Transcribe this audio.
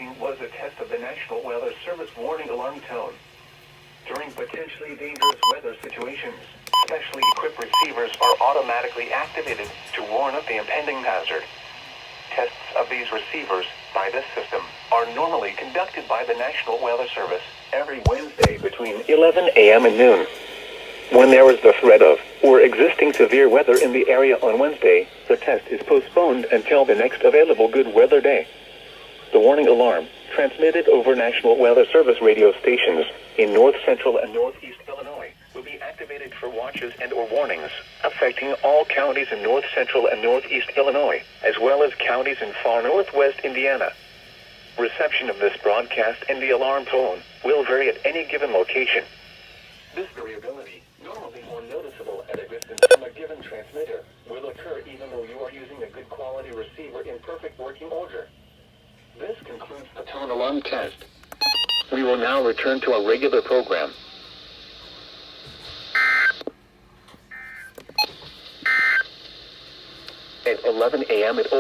recording was a test of the National Weather Service warning alarm tone. During potentially dangerous weather situations, specially equipped receivers are automatically activated to warn of the impending hazard. Tests of these receivers by this system are normally conducted by the National Weather Service every Wednesday between 11 a.m. and noon. When there is the threat of or existing severe weather in the area on Wednesday, the test is postponed until the next available good weather day. The warning alarm, transmitted over National Weather Service radio stations in north central and northeast Illinois, will be activated for watches and/or warnings affecting all counties in north central and northeast Illinois, as well as counties in far northwest Indiana. Reception of this broadcast and the alarm tone will vary at any given location. This variability, normally more noticeable at a distance from a given transmitter, will occur even though you are using a good quality receiver in perfect working order. This concludes the tone alarm test. We will now return to our regular program. At 11 a.m. at